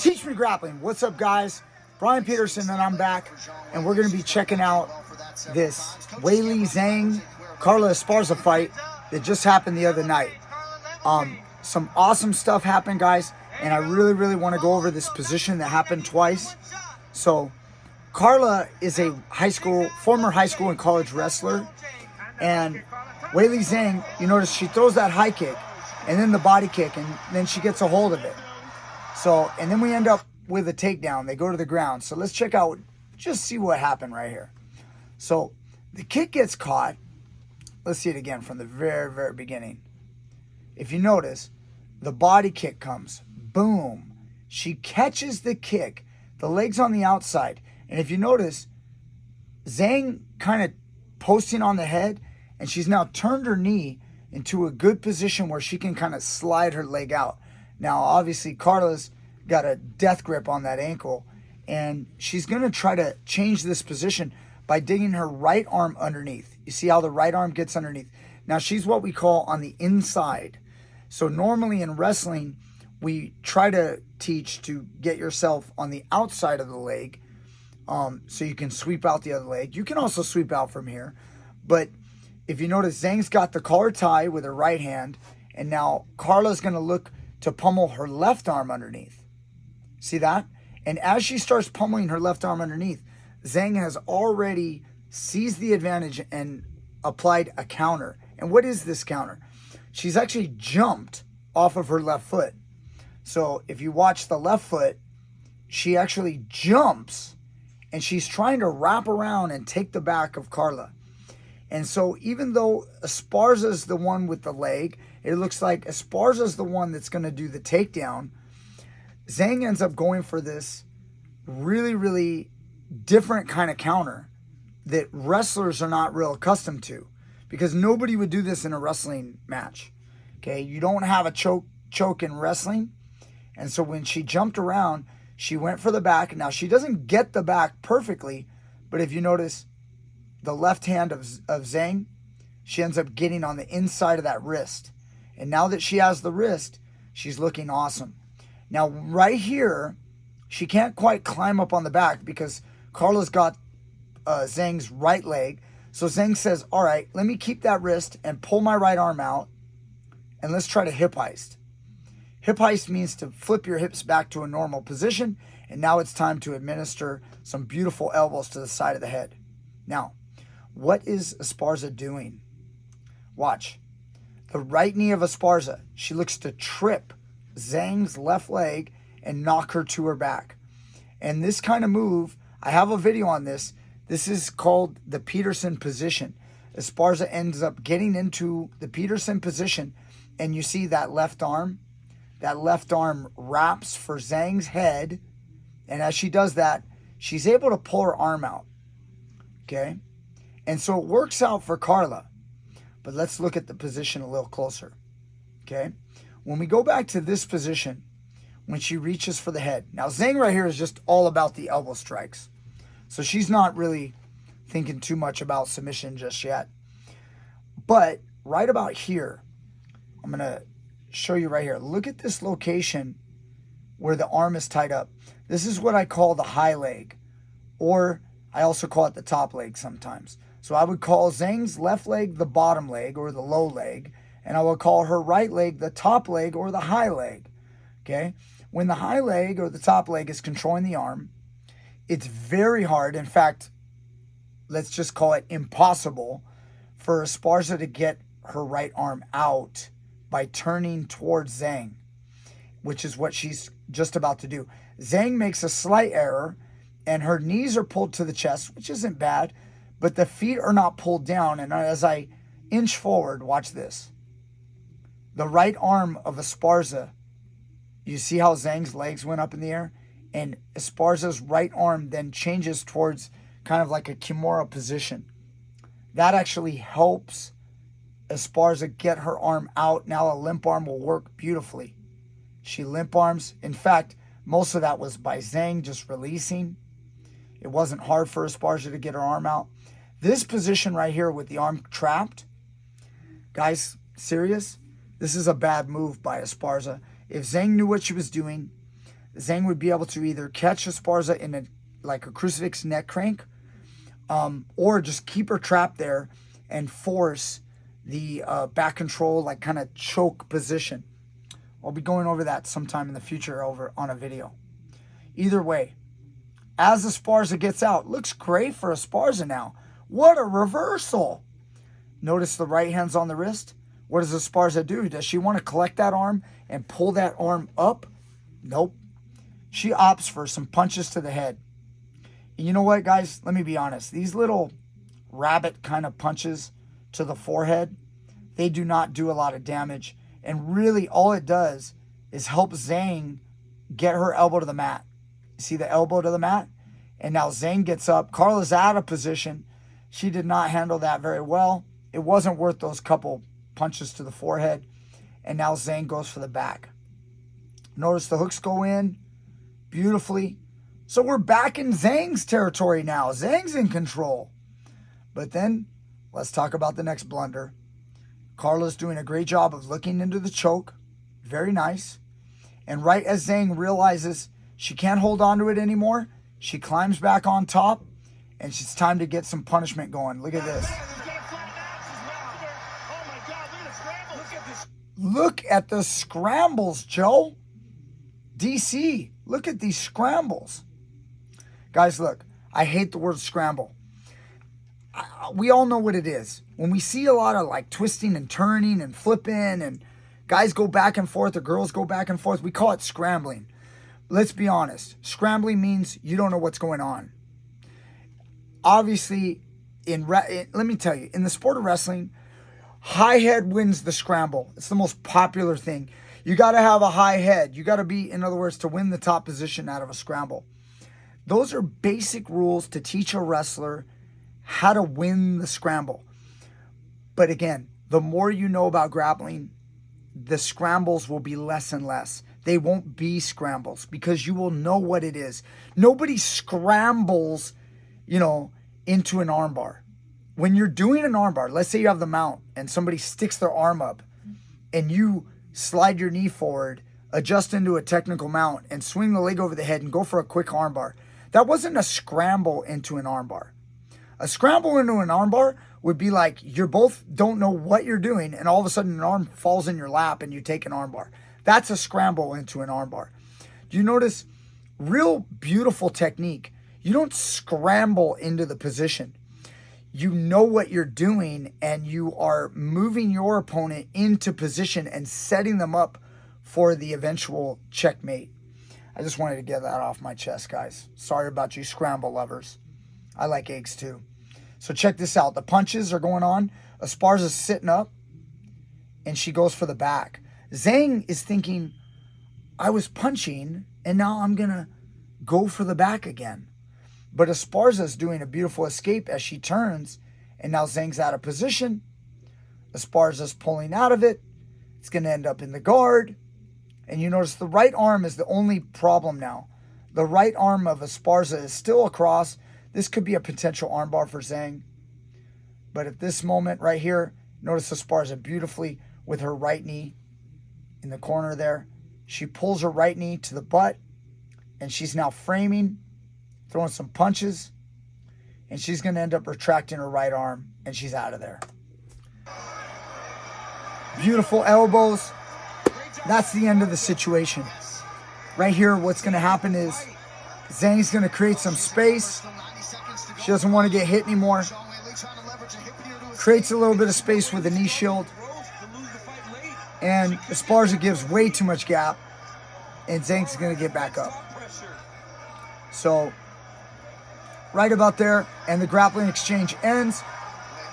Teach Me Grappling. What's up, guys? Brian Peterson, and I'm back, and we're going to be checking out this Weili Zhang Carla Esparza fight that just happened the other night. Some awesome stuff happened, guys, and I really want to go over this position that happened twice. So Carla is a former high school and college wrestler, and Weili Zhang, you notice she throws that high kick and then the body kick, and then she gets a hold of it. So, and then we end up with a takedown. They go to the ground. So let's check out, just see what happened right here. So the kick gets caught. Let's see it again from the very beginning. If you notice, the body kick comes. Boom. She catches the kick. The leg's on the outside. And if you notice, Zhang kind of posting on the head, and she's now turned her knee into a good position where she can kind of slide her leg out. Now, obviously, Carla's got a death grip on that ankle, and she's going to try to change this position by digging her right arm underneath. You see how the right arm gets underneath? Now, she's what we call on the inside. So normally in wrestling, we try to teach to get yourself on the outside of the leg, so you can sweep out the other leg. You can also sweep out from here, but if you notice, Zhang's got the collar tie with her right hand, and now Carla's going to look to pummel her left arm underneath. See that? And as she starts pummeling her left arm underneath, Zhang has already seized the advantage and applied a counter. And what is this counter? She's actually jumped off of her left foot. So if you watch the left foot, she actually jumps, and she's trying to wrap around and take the back of Carla. And so even though Esparza's the one with the leg, it looks like Esparza's the one that's going to do the takedown, Zhang ends up going for this really different kind of counter that wrestlers are not real accustomed to, because nobody would do this in a wrestling match. Okay, you don't have a choke in wrestling. And so when she jumped around, she went for the back. Now, she doesn't get the back perfectly, but if you notice, the left hand of Zhang, she ends up getting on the inside of that wrist. And now that she has the wrist, she's looking awesome. Now, right here, she can't quite climb up on the back because Carla's got Zhang's right leg. So Zhang says, all right, let me keep that wrist and pull my right arm out, and let's try to hip heist. Hip heist means to flip your hips back to a normal position, and now it's time to administer some beautiful elbows to the side of the head. Now, what is Esparza doing? Watch. The right knee of Esparza, she looks to trip Zhang's left leg and knock her to her back. And this kind of move, I have a video on this. This is called the Peterson position. Esparza ends up getting into the Peterson position, and you see that left arm wraps for Zhang's head, and as she does that, she's able to pull her arm out. Okay? And so it works out for Carla. But let's look at the position a little closer. Okay? When we go back to this position, when she reaches for the head. Now, Zhang right here is just all about the elbow strikes. So she's not really thinking too much about submission just yet. But right about here, I'm going to show you right here. Look at this location where the arm is tied up. This is what I call the high leg, or I also call it the top leg sometimes. So I would call Zhang's left leg the bottom leg or the low leg, and I would call her right leg the top leg or the high leg. Okay? When the high leg or the top leg is controlling the arm, it's very hard. In fact, let's just call it impossible for Esparza to get her right arm out by turning towards Zhang, which is what she's just about to do. Zhang makes a slight error, and her knees are pulled to the chest, which isn't bad, but the feet are not pulled down. And as I inch forward, watch this. The right arm of Esparza, you see how Zhang's legs went up in the air? And Esparza's right arm then changes towards kind of like a Kimura position. That actually helps Esparza get her arm out. Now a limp arm will work beautifully. She limp arms. In fact, most of that was by Zhang just releasing. It wasn't hard for Esparza to get her arm out. This position right here with the arm trapped, guys, serious? This is a bad move by Esparza. If Zhang knew what she was doing, Zhang would be able to either catch Esparza in a crucifix neck crank, or just keep her trapped there and force the back control, like kind of choke position. I'll be going over that sometime in the future over on a video. Either way, as Esparza gets out, looks great for Esparza now. What a reversal. Notice the right hand's on the wrist. What does Esparza do? Does she want to collect that arm and pull that arm up? Nope. She opts for some punches to the head. And you know what, guys? Let me be honest. These little rabbit kind of punches to the forehead, they do not do a lot of damage. And really all it does is help Zhang get her elbow to the mat. See the elbow to the mat? And now Zhang gets up. Carla's out of position. She did not handle that very well. It wasn't worth those couple punches to the forehead. And now Zhang goes for the back. Notice the hooks go in beautifully. So we're back in Zhang's territory now. Zhang's in control. But then let's talk about the next blunder. Carla's doing a great job of looking into the choke. Very nice. And right as Zhang realizes she can't hold on to it anymore, she climbs back on top, and it's time to get some punishment going. Look at this. Look at the scrambles, Joe. DC, look at these scrambles. Guys, look, I hate the word scramble. We all know what it is. When we see a lot of like twisting and turning and flipping and guys go back and forth or girls go back and forth, we call it scrambling. Let's be honest. Scrambling means you don't know what's going on. Obviously, let me tell you, in the sport of wrestling, high head wins the scramble. It's the most popular thing. You got to have a high head. You got to be, in other words, to win the top position out of a scramble. Those are basic rules to teach a wrestler how to win the scramble. But again, the more you know about grappling, the scrambles will be less and less. They won't be scrambles because you will know what it is. Nobody scrambles, into an armbar. When you're doing an armbar, let's say you have the mount and somebody sticks their arm up and you slide your knee forward, adjust into a technical mount and swing the leg over the head and go for a quick armbar. That wasn't a scramble into an armbar. A scramble into an armbar would be like you both don't know what you're doing and all of a sudden an arm falls in your lap and you take an armbar. That's a scramble into an armbar. Do you notice? Real beautiful technique. You don't scramble into the position. You know what you're doing and you are moving your opponent into position and setting them up for the eventual checkmate. I just wanted to get that off my chest, guys. Sorry about you scramble lovers. I like eggs too. So check this out. The punches are going on. Esparza's sitting up and she goes for the back. Zhang is thinking, I was punching and now I'm going to go for the back again. But Esparza's doing a beautiful escape as she turns and now Zhang's out of position. Esparza's pulling out of it. It's going to end up in the guard. And you notice the right arm is the only problem now. The right arm of Esparza is still across. This could be a potential armbar for Zhang. But at this moment right here, notice Esparza beautifully with her right knee in the corner there. She pulls her right knee to the butt and she's now framing, throwing some punches, and she's going to end up retracting her right arm and she's out of there. Beautiful elbows. That's the end of the situation. Right here, what's going to happen is Zhang's going to create some space. She doesn't want to get hit anymore. Creates a little bit of space with a knee shield. And Esparza gives way too much gap. And Zhang's going to get back up. So, right about there. And the grappling exchange ends.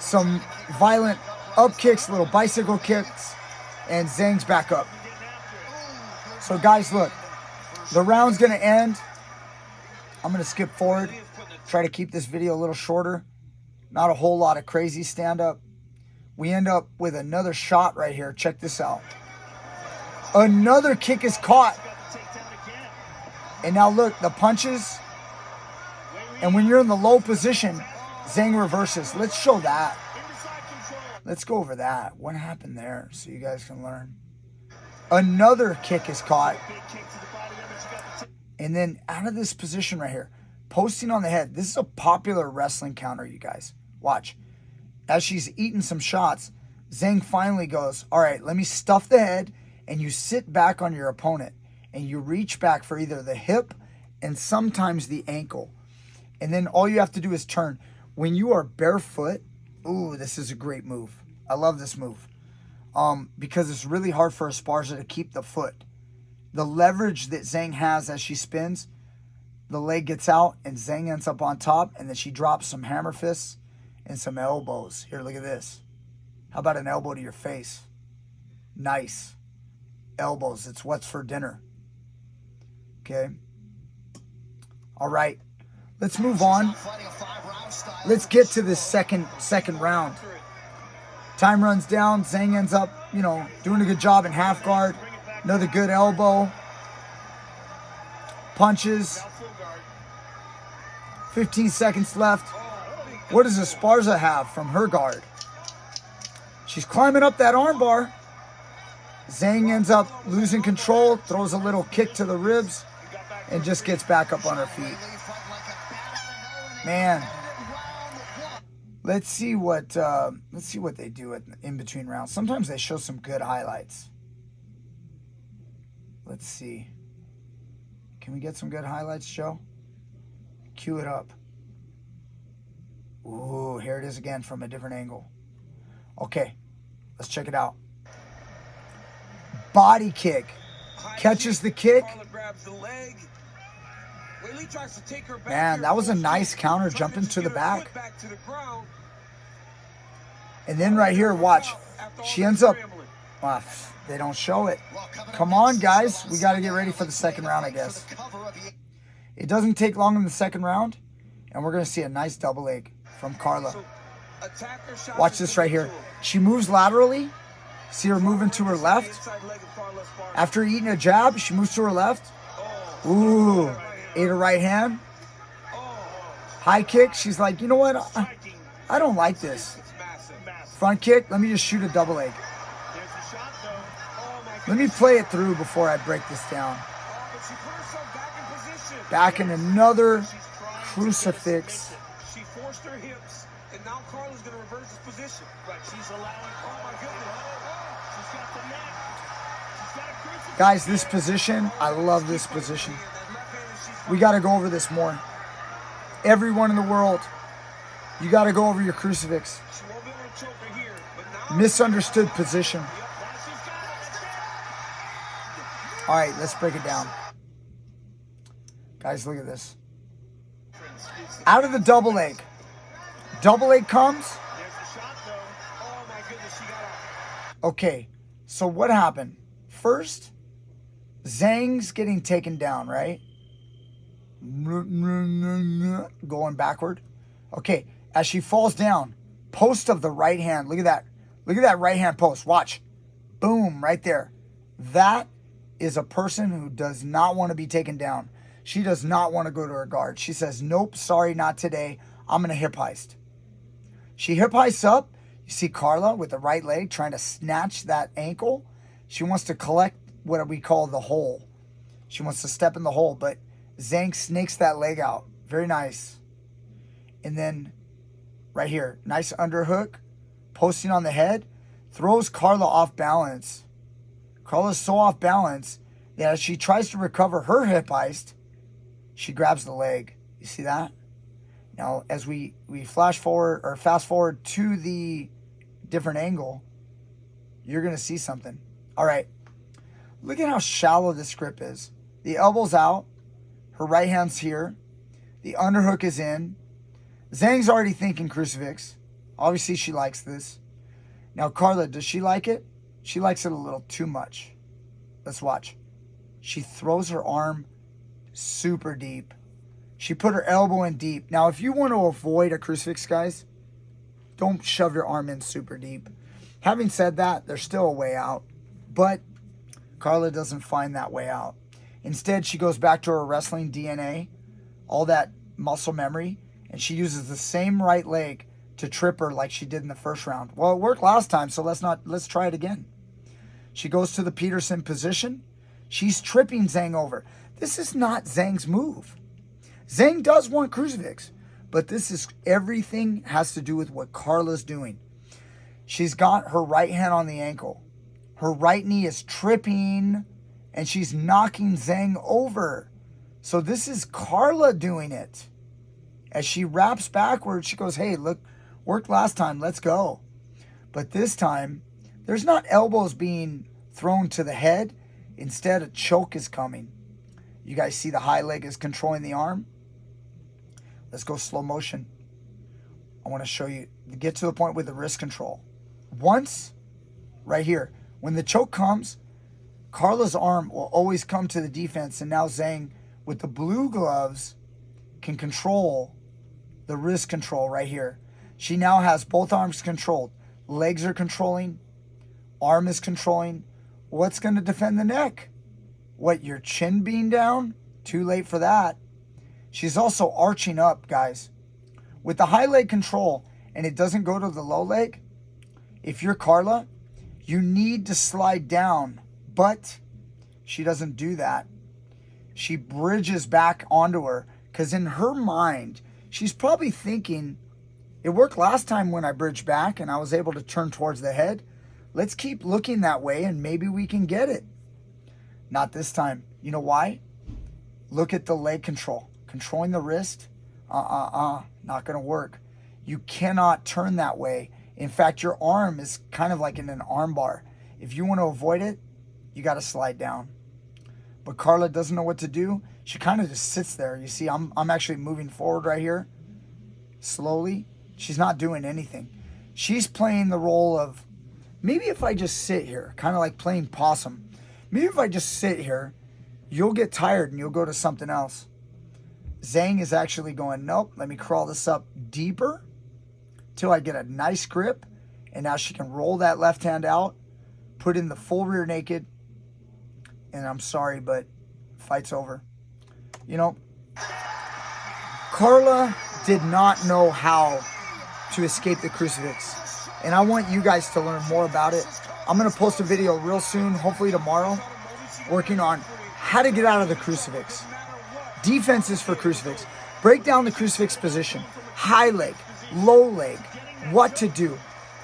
Some violent up kicks, little bicycle kicks. And Zhang's back up. So guys, look. The round's going to end. I'm going to skip forward. Try to keep this video a little shorter. Not a whole lot of crazy stand-up. We end up with another shot right here. Check this out. Another kick is caught. And now look, the punches. And when you're in the low position, Zhang reverses. Let's show that. Let's go over that. What happened there so you guys can learn. Another kick is caught. And then out of this position right here, posting on the head. This is a popular wrestling counter, you guys. Watch. As she's eating some shots, Zhang finally goes, all right, let me stuff the head, and you sit back on your opponent, and you reach back for either the hip and sometimes the ankle. And then all you have to do is turn. When you are barefoot, ooh, this is a great move. I love this move because it's really hard for Esparza to keep the foot. The leverage that Zhang has as she spins, the leg gets out and Zhang ends up on top, and then she drops some hammer fists and some elbows. Here, look at this. How about an elbow to your face? Nice. Elbows, it's what's for dinner. Okay. All right. Let's move on. Let's get to this second round. Time runs down. Zhang ends up, doing a good job in half guard. Another good elbow. Punches. 15 seconds left. What does Esparza have from her guard? She's climbing up that armbar. Zhang ends up losing control, throws a little kick to the ribs, and just gets back up on her feet. Man, let's see what they do in between rounds. Sometimes they show some good highlights. Let's see. Can we get some good highlights, Joe? Cue it up. Ooh, here it is again from a different angle. Okay, let's check it out. Body kick. Catches the kick. Man, that was a nice counter jumping to the back. And then right here, watch. She ends up... they don't show it. Come on, guys. We got to get ready for the second round, I guess. It doesn't take long in the second round, and we're going to see a nice double leg from Carla. Watch this right here. She moves laterally. See her moving to her left. After eating a jab, she moves to her left. Ooh, ate her right hand. High kick. She's like, you know what? I don't like this. Front kick. Let me just shoot a double leg. Let me play it through before I break this down. Back in another crucifix. She forced her hips, and now Carla's going to reverse this position. Right, she's allowing, oh my goodness. She's got the neck. She's got a crucifix. Guys, this position, I love this position. We got to go over this more. Everyone in the world, you got to go over your crucifix. Misunderstood position. All right, let's break it down. Guys, look at this. Out of the double leg. Double leg comes. Okay, so what happened? First, Zhang's getting taken down, right? Going backward. Okay, as she falls down, post of the right hand. Look at that. Look at that right hand post. Watch. Boom, right there. That is a person who does not want to be taken down. She does not want to go to her guard. She says, nope, sorry, not today. I'm going to hip heist. She hip heists up. You see Carla with the right leg trying to snatch that ankle. She wants to collect what we call the hole. She wants to step in the hole, but Zhang snakes that leg out. Very nice. And then right here, nice underhook, posting on the head, throws Carla off balance. Carla's so off balance that as she tries to recover her hip heist, she grabs the leg. You see that? Now, as we flash forward or fast forward to the different angle, you're going to see something. All right. Look at how shallow this grip is. The elbow's out. Her right hand's here. The underhook is in. Zhang's already thinking crucifix. Obviously, she likes this. Now, Carla, does she like it? She likes it a little too much. Let's watch. She throws her arm super deep. She put her elbow in deep. Now, if you want to avoid a crucifix, guys, don't shove your arm in super deep. Having said that, there's still a way out. But Carla doesn't find that way out. Instead, she goes back to her wrestling DNA, all that muscle memory, and she uses the same right leg to trip her like she did in the first round. Well, it worked last time, so let's try it again. She goes to the Peterson position. She's tripping Zhang over. This is not Zhang's move. Zhang does want crucifix, but this is everything has to do with what Carla's doing. She's got her right hand on the ankle. Her right knee is tripping, and she's knocking Zhang over. So this is Carla doing it. As she wraps backwards, she goes, hey, look, worked last time, let's go. But this time, there's not elbows being thrown to the head. Instead, a choke is coming. You guys see the high leg is controlling the arm? Let's go slow motion. I want to show you, get to the point with the wrist control. Once, right here, when the choke comes, Carla's arm will always come to the defense, and now Zhang, with the blue gloves, can control the wrist control right here. She now has both arms controlled. Legs are controlling. Arm is controlling. What's going to defend the neck? What, your chin being down? Too late for that. She's also arching up, guys. With the high leg control, and it doesn't go to the low leg, if you're Carla, you need to slide down, but she doesn't do that. She bridges back onto her, because in her mind, she's probably thinking, it worked last time when I bridged back and I was able to turn towards the head. Let's keep looking that way and maybe we can get it. Not this time. You know why? Look at the leg control. Controlling the wrist, not going to work. You cannot turn that way. In fact, your arm is kind of like in an arm bar. If you want to avoid it, you got to slide down. But Carla doesn't know what to do. She kind of just sits there. You see, I'm actually moving forward right here. Slowly. She's not doing anything. She's playing the role of, maybe if I just sit here, kind of like playing possum. Maybe if I just sit here, you'll get tired and you'll go to something else. Zhang is actually going, nope, let me crawl this up deeper till I get a nice grip. And now she can roll that left hand out, put in the full rear naked. And I'm sorry, but fight's over. You know, Carla did not know how to escape the crucifix. And I want you guys to learn more about it. I'm going to post a video real soon, hopefully tomorrow, working on how to get out of the crucifix. Defenses for crucifix. Break down the crucifix position. High leg, low leg, what to do.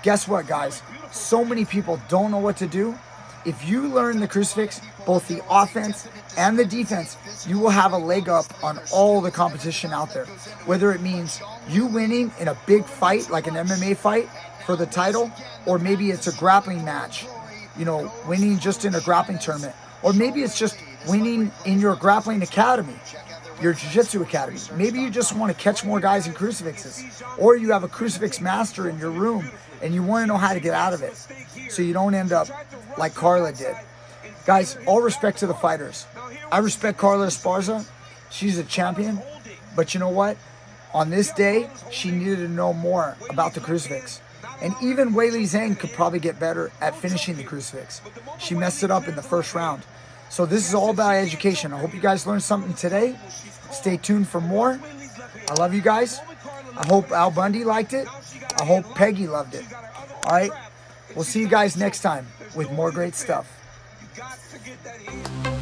Guess what, guys? So many people don't know what to do. If you learn the crucifix, both the offense and the defense, you will have a leg up on all the competition out there. Whether it means you winning in a big fight, like an MMA fight for the title, or maybe it's a grappling match, you know, winning just in a grappling tournament, or maybe it's just winning in your grappling academy, your jiu-jitsu academy. Maybe you just want to catch more guys in crucifixes, or you have a crucifix master in your room and you want to know how to get out of it so you don't end up like Carla did. Guys, all respect to the fighters. I respect Carla Esparza. She's a champion. But you know what? On this day, she needed to know more about the crucifix. And even Weili Zhang could probably get better at finishing the crucifix. She messed it up in the first round. So this is all about education. I hope you guys learned something today. Stay tuned for more. I love you guys. I hope Al Bundy liked it. I hope Peggy loved it. All right. We'll see you guys next time with more great stuff. You got to get that in.